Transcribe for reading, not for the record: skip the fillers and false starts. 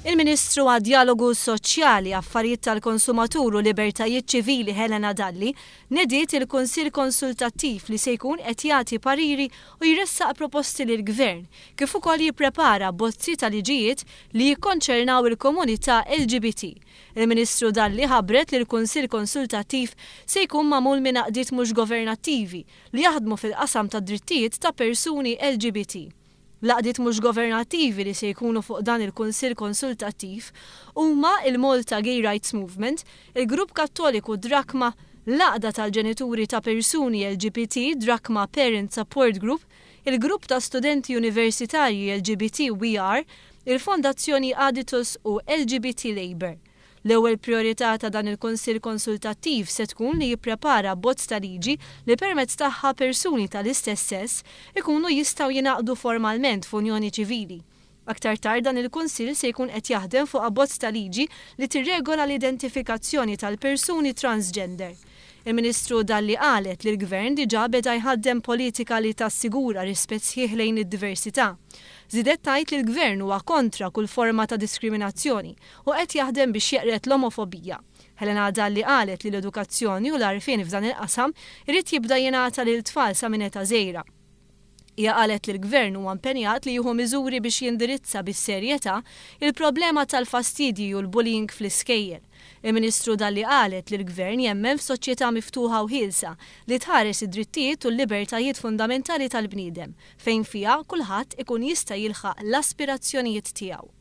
Il-Ministru għad-Dialogu Soċjali, Affarijiet tal-Konsumatur u Libertajiet Ċivili Helena Dalli nediet il-Kunsill Konsultattiv li se jkun qed jagħti pariri u jressaq proposti lill-Gvern kif ukoll jipprepara bozzi ta' liġijiet li jikkonċernaw il-komunità LGBT. Il-Ministru Dalli ħabbret li l-Kunsill Konsultattiv se jkun magħmul minn għaqdiet mhux governattivi li jaħdmu fil-qasam tad drittijiet ta' persuni LGBT. L-għaqdiet mhux governattivi li se jkunu fuq dan il-Kunsill Konsultattiv huma il-Malta Gay Rights Movement, il-Grupp Kattoliku Drakma, l-Għaqda tal-ġenituri ta' persuni LGBT Drakma Parent Support Group, il-Grupp ta' Studenti Universitarji LGBT We Are, il-Fondazzjoni Aditus u LGBT Labour. L-ewwel priorità ta' dan il-Kunsill Konsultattiv se tkun li jipprepara bozz ta' liġi li permezz tagħha persuni tal-istess sess ikunu jistgħu jingħaqdu formalment f'unjoni ċivili. Aktar tard dan il-Kunsill se jkun qed jaħdem fuq abbozz ta' liġi li tirregola l-identifikazzjoni tal-persuni transgender. Il-Ministru Dalli qalet li l-Gvern diġà beda jħaddem politika li tassigura rispett sħiħ lejn id-diversità. Żidet tgħid li l-Gvern huwa kontra kull forma ta' diskriminazzjoni u qed jaħdem biex jeqret l-omofobija. Helena Dalli qalet li l-edukazzjoni u l-għarfien f'dan il-qasam irid jibda jingħata lil tfal sa minn età żgħira. Hija qalet li l-Gvern huwa impenjat li jieħu miżuri biex jindirizza bis-serjetà il-problema tal-fastidji u l-bullying fl-iskejjel. Il-Ministru Dalli qalet li l-Gvern jemmen f'soċjetà miftuħa u ħielsa li tħares id-drittijiet u l-libertajiet fundamentali tal-bniedem fejn fiha kulħadd ikun jista' jilħaq l-aspirazzjonijiet tiegħu.